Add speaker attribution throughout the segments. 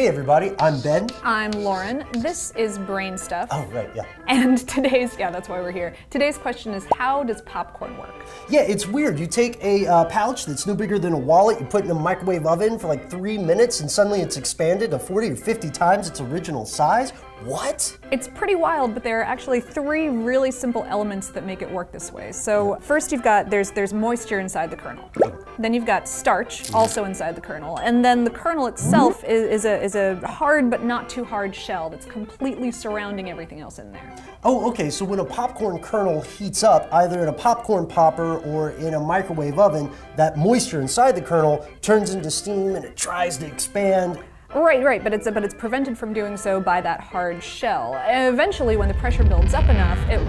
Speaker 1: Hey everybody, I'm Ben.
Speaker 2: I'm Lauren. This is Brain Stuff.
Speaker 1: Oh, right, yeah.
Speaker 2: And that's why we're here. Today's question is, how does popcorn work?
Speaker 1: Yeah, it's weird. You take a pouch that's no bigger than a wallet, you put it in a microwave oven for like 3 minutes, and suddenly it's expanded to 40 or 50 times its original size. What?
Speaker 2: It's pretty wild, but there are actually 3 really simple elements that make it work this way. So first there's moisture inside the kernel. Then you've got starch also inside the kernel. And then the kernel itself is a hard but not too hard shell that's completely surrounding everything else in there.
Speaker 1: Oh, okay, so when a popcorn kernel heats up, either in a popcorn popper or in a microwave oven, that moisture inside the kernel turns into steam and it tries to expand.
Speaker 2: Right, but it's prevented from doing so by that hard shell. Eventually, when the pressure builds up enough, it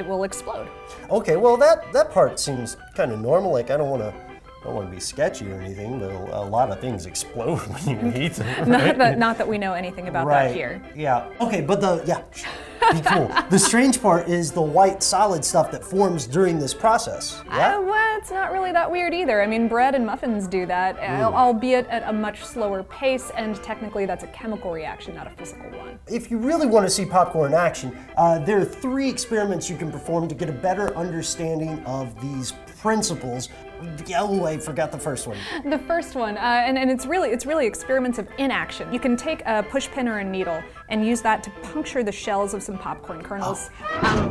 Speaker 2: will explode.
Speaker 1: Okay, well that part seems kind of normal. Like I don't want to be sketchy or anything, but a lot of things explode when you heat them. Right?
Speaker 2: Not that we know anything about that here.
Speaker 1: Yeah. Okay, but be cool. The strange part is the white solid stuff that forms during this process. Yeah.
Speaker 2: Well, it's not really that weird either. I mean, bread and muffins do that, albeit at a much slower pace, and technically that's a chemical reaction, not a physical one.
Speaker 1: If you really want to see popcorn in action, there are 3 experiments you can perform to get a better understanding of these principles. Oh, I forgot the first one.
Speaker 2: The first one, and it's really experiments of inaction. You can take a push pin or a needle and use that to puncture the shells of some popcorn kernels.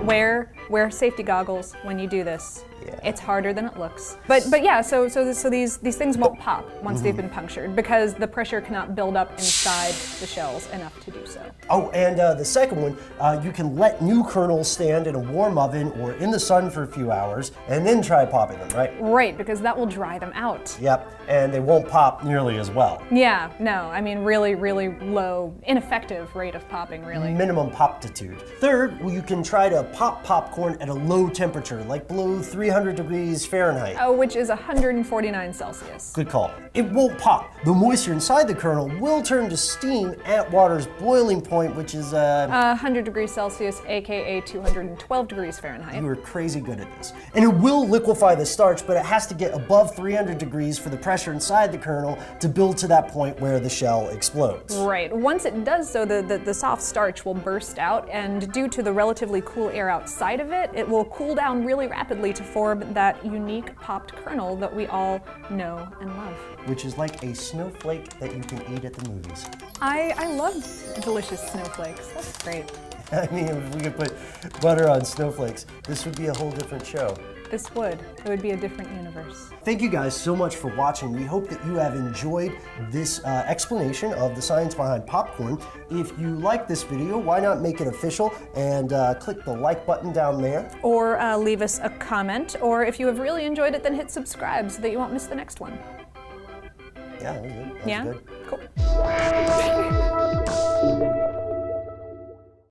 Speaker 2: Wear safety goggles when you do this.
Speaker 1: Yeah.
Speaker 2: It's harder than it looks. But yeah, so these things won't pop once they've been punctured because the pressure cannot build up inside the shells enough to do so.
Speaker 1: Oh, and the second one, you can let new kernels stand in a warm oven or in the sun for a few hours and then try popping them, right?
Speaker 2: Right, because that will dry them out.
Speaker 1: Yep, and they won't pop nearly as well.
Speaker 2: Yeah, no, I mean really low, ineffective rate of popping, really.
Speaker 1: Minimum poptitude. Third, you can try to pop popcorn at a low temperature, like below 300 degrees Fahrenheit.
Speaker 2: Oh, which is 149 Celsius.
Speaker 1: Good call. It won't pop. The moisture inside the kernel will turn to steam at water's boiling point, which is
Speaker 2: 100 degrees Celsius, aka 212 degrees Fahrenheit.
Speaker 1: You are crazy good at this. And it will liquefy the starch, but it has to get above 300 degrees for the pressure inside the kernel to build to that point where the shell explodes.
Speaker 2: Right. Once it does so, the soft starch will burst out, and due to the relatively cool air outside of it, it will cool down really rapidly to form that unique popped kernel that we all know and love.
Speaker 1: Which is like a snowflake that you can eat at the movies.
Speaker 2: I love delicious snowflakes. That's great.
Speaker 1: I mean, if we could put butter on snowflakes, this would be a whole different show.
Speaker 2: This would. It would be a different universe.
Speaker 1: Thank you guys so much for watching. We hope that you have enjoyed this explanation of the science behind popcorn. If you like this video, why not make it official and click the like button down there.
Speaker 2: Or leave us a comment, or if you have really enjoyed it, then hit subscribe so that you won't miss the next one.
Speaker 1: Yeah, that was good. That was good.
Speaker 2: Cool.